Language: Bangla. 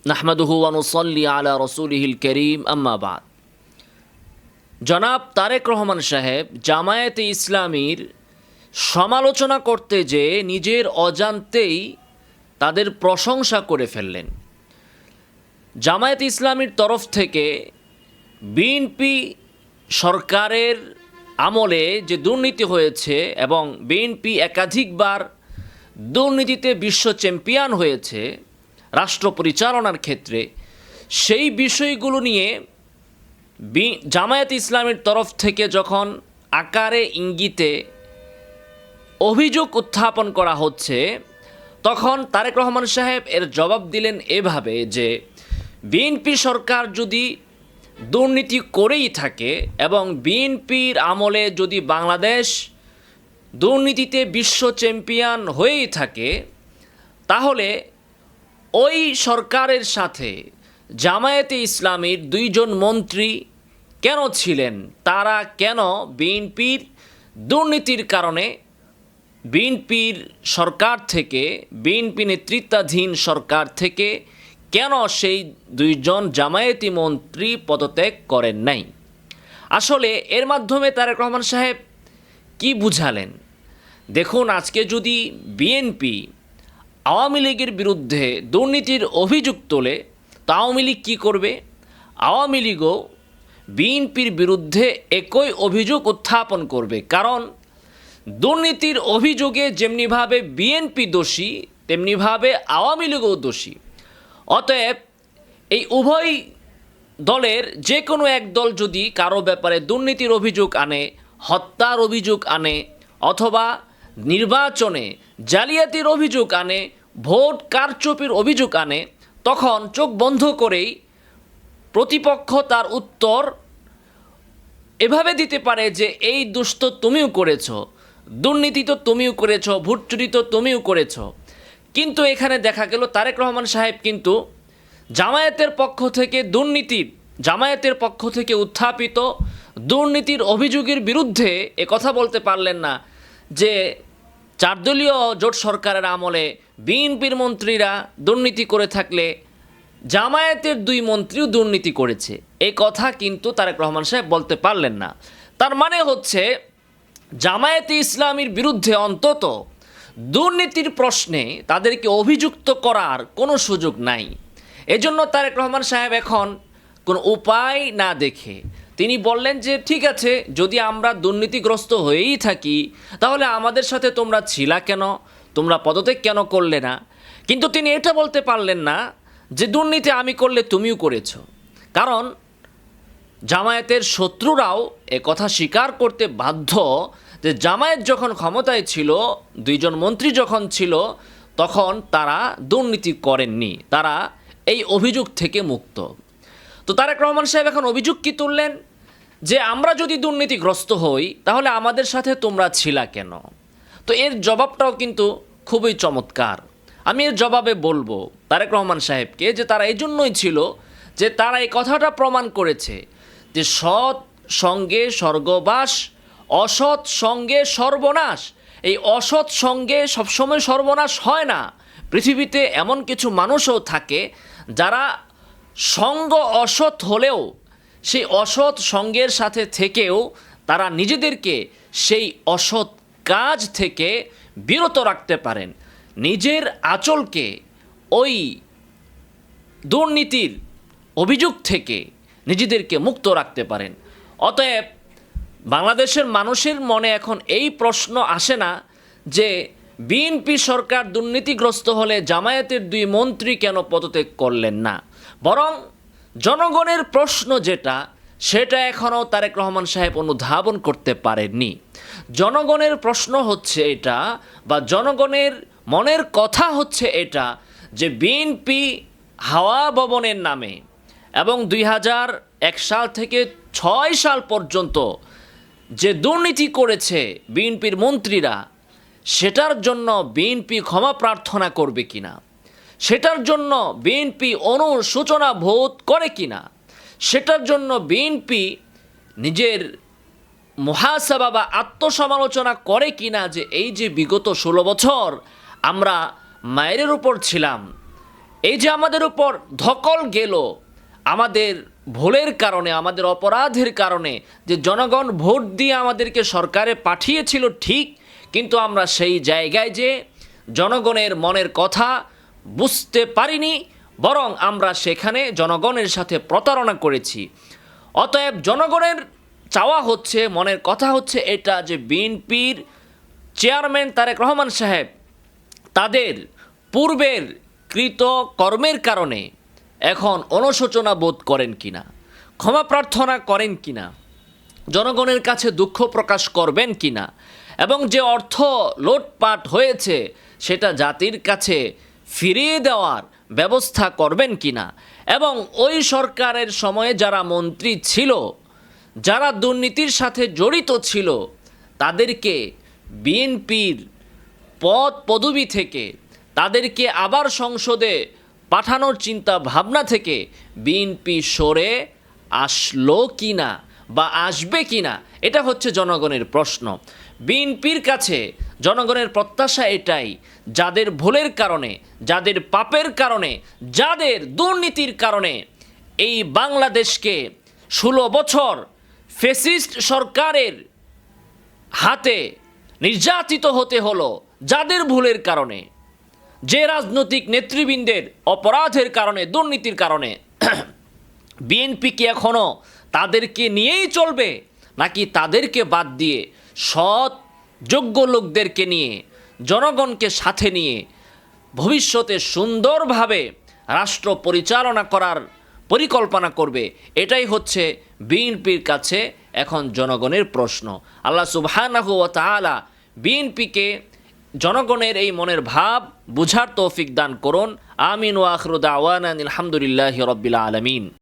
নাহমাদুহু ওয়া নুসাল্লি আলা রাসূলিহিল কারীম আম্মা বাদ। জনাব তারেক রহমান সাহেব জামায়াতে ইসলামীর সমালোচনা করতে যেয়ে নিজের অজান্তেই তাদের প্রশংসা করে ফেললেন। জামায়াতে ইসলামীর তরফ থেকে বিএনপি সরকারের আমলে যে দুর্নীতি হয়েছে এবং বিএনপি একাধিকবার দুর্নীতিতে বিশ্ব চ্যাম্পিয়ন হয়েছে রাষ্ট্র পরিচালনার ক্ষেত্রে, সেই বিষয়গুলো নিয়ে জামায়াতে ইসলামীর তরফ থেকে যখন আকারে ইঙ্গিতে অভিযোগ উত্থাপন করা হচ্ছে, তখন তারেক রহমান সাহেব এর জবাব দিলেন এভাবে যে বিএনপি সরকার যদি দুর্নীতি করেই থাকে এবং বিএনপির আমলে যদি বাংলাদেশ দুর্নীতিতে বিশ্ব চ্যাম্পিয়ন হয়েই থাকে, তাহলে ওই সরকারের সাথে জামায়াতে ইসলামীর দুইজন মন্ত্রী কেন ছিলেন? তারা কেন বিএনপির দুর্নীতির কারণে বিএনপির সরকার থেকে, বিএনপি নেতৃত্বাধীন সরকার থেকে কেন সেই দুইজন জামায়াতি মন্ত্রী পদত্যাগ করেন নাই? আসলে এর মাধ্যমে তারেক রহমান সাহেব কি বুঝালেন? দেখুন, আজকে যদি বিএনপি আওয়ামী লীগের বিরুদ্ধে দুর্নীতির অভিযোগ তোলে, তা আওয়ামী লীগ কী করবে? আওয়ামী লীগও বিএনপির বিরুদ্ধে একই অভিযোগ উত্থাপন করবে। কারণ দুর্নীতির অভিযোগে যেমনিভাবে বিএনপি দোষী, তেমনিভাবে আওয়ামী লীগও দোষী। অতএব এই উভয় দলের যে কোনো এক দল যদি কারো ব্যাপারে দুর্নীতির অভিযোগ আনে, হত্যার অভিযোগ আনে, অথবা নির্বাচনে জালিয়াতির অভিযোগ আনে, ভোট কারচুপির অভিযোগ আনে, তখন চোখ বন্ধ করেই প্রতিপক্ষ তার উত্তর এভাবে দিতে পারে যে এই দোষ তো তুমিও করেছো, দুর্নীতি তো তুমিও করেছো, ভোট চুরি তো তুমিও করেছো। কিন্তু এখানে দেখা গেল তারেক রহমান সাহেব কিন্তু জামায়াতের পক্ষ থেকে উত্থাপিত দুর্নীতির অভিযোগের বিরুদ্ধে কথা বলতে পারলেন না যে চারদলীয় জোট সরকারের আমলে বিএনপির মন্ত্রীরা দুর্নীতি করে থাকলে জামায়াতের দুই মন্ত্রীও দুর্নীতি করেছে। এই কথা কিন্তু তারেক রহমান সাহেব বলতে পারলেন না। তার মানে হচ্ছে জামায়াতে ইসলামীর বিরুদ্ধে অন্তত দুর্নীতির প্রশ্নে তাদেরকে অভিযুক্ত করার কোনো সুযোগ নাই। এজন্য তারেক রহমান সাহেব এখন কোনো উপায় না দেখে তিনি বললেন যে ঠিক আছে, যদি আমরা দুর্নীতিগ্রস্ত হয়েই থাকি তাহলে আমাদের সাথে তোমরা ছিলা কেন, তোমরা পদত্যাগ কেন করলে না? কিন্তু তিনি এটা বলতে পারলেন না যে দুর্নীতি আমি করলে তুমিও করেছো। কারণ জামায়াতের শত্রুরাও কথা স্বীকার করতে বাধ্য যে জামায়াত যখন ক্ষমতায় ছিল, দুইজন মন্ত্রী যখন ছিল, তখন তারা দুর্নীতি করেননি, তারা এই অভিযোগ থেকে মুক্ত। তো তারেক রহমান সাহেব এখন অভিযোগ কি তুললেন যে আমরা যদি দুর্নীতিগ্রস্ত হই তাহলে আমাদের সাথে তোমরা ছিলা কেন? তো এর জবাবটাও কিন্তু খুবই চমৎকার। আমি এর জবাবে বলবো তারেক রহমান সাহেবকে যে তারা এই জন্যই ছিল যে তারা এই কথাটা প্রমাণ করেছে যে সৎ সঙ্গে স্বর্গবাস, অসৎ সঙ্গে সর্বনাশ। এই অসৎ সঙ্গে সবসময় সর্বনাশ হয় না। পৃথিবীতে এমন কিছু মানুষও থাকে যারা সঙ্গ অসৎ হলেও সেই অসৎ সঙ্গের সাথে থেকেও তারা নিজেদেরকে সেই অসৎ কাজ থেকে বিরত রাখতে পারেন, নিজের আঁচলকে ওই দুর্নীতির অভিযোগ থেকে নিজেদেরকে মুক্ত রাখতে পারেন। অতএব বাংলাদেশের মানুষের মনে এখন এই প্রশ্ন আসে না যে বিএনপি সরকার দুর্নীতিগ্রস্ত হলে জামায়াতের দুই মন্ত্রী কেন পদত্যাগ করলেন না, বরং জনগণের প্রশ্ন যেটা, সেটা এখনও তারেক রহমান সাহেব অনুধাবন করতে পারেননি। জনগণের প্রশ্ন হচ্ছে এটা, বা জনগণের মনের কথা হচ্ছে এটা, যে বিএনপি হাওয়া ভবনের নামে এবং 2001 সাল থেকে 6 সাল পর্যন্ত যে দুর্নীতি করেছে বিএনপির মন্ত্রীরা, সেটার জন্য বিএনপি ক্ষমা প্রার্থনা করবে কিনা, সেটার জন্য বিএনপি অনুশোচনা বোধ করে কিনা, সেটার জন্য বিএনপি নিজের মুহাসাবা বা আত্মসমালোচনা করে কিনা যে এই যে বিগত 16 বছর আমরা মায়ের উপর ছিলাম, এই যে আমাদের উপর ধকল গেল আমাদের ভুলের কারণে, আমাদের অপরাধের কারণে, যে জনগণ ভোট দিয়ে আমাদেরকে সরকারে পাঠিয়েছিল ঠিক, কিন্তু আমরা সেই জায়গায় যে জনগণের মনের কথা বুঝতে পারিনি, বরং আমরা সেখানে জনগণের সাথে প্রতারণা করেছি। অতএব জনগণের চাওয়া হচ্ছে, মনের কথা হচ্ছে এটা যে বিএনপির চেয়ারম্যান তারেক রহমান সাহেব তাদের পূর্বের কৃত কর্মের কারণে এখন অনুশোচনা বোধ করেন কিনা, ক্ষমা প্রার্থনা করেন কিনা, জনগণের কাছে দুঃখ প্রকাশ করবেন কিনা, এবং যে অর্থ লোটপাট হয়েছে সেটা জাতির কাছে ফিরিয়ে দেওয়ার ব্যবস্থা করবেন কিনা, এবং ওই সরকারের সময়ে যারা মন্ত্রী ছিল, যারা দুর্নীতির সাথে জড়িত ছিল, তাদেরকে বিএনপির পদ পদবি থেকে তাদেরকে আবার সংসদে পাঠানোর চিন্তা ভাবনা থেকে বিএনপি সরে আসলো কিনা বা আসবে কিনা, এটা হচ্ছে জনগণের প্রশ্ন। বিএনপির কাছে জনগণের প্রত্যাশা এটাই, যাদের ভুলের কারণে, যাদের পাপের কারণে, যাদের দুর্নীতির কারণে এই বাংলাদেশকে 16 বছর ফ্যাসিস্ট সরকারের হাতে নির্যাতিত হতে হলো, যাদের ভুলের কারণে, যে রাজনৈতিক নেতৃবৃন্দের অপরাধের কারণে, দুর্নীতির কারণে, বিএনপি কি এখনও তাদেরকে নিয়েই চলবে, নাকি তাদেরকে বাদ দিয়ে সৎ যোগ্য লোকদেরকে নিয়ে, জনগণকে সাথে নিয়ে ভবিষ্যতে সুন্দরভাবে রাষ্ট্র পরিচালনা করার পরিকল্পনা করবে? এটাই হচ্ছে বিএনপির কাছে এখন জনগণের প্রশ্ন। আল্লাহ সুবহানাহু ওয়া তাআলা বিএনপিকে জনগণের এই মনের ভাব বুঝার তৌফিক দান করুন। আমিন ওয়া আখিরু দাওয়ানা আলহামদুলিল্লাহি রাব্বিল আলামিন।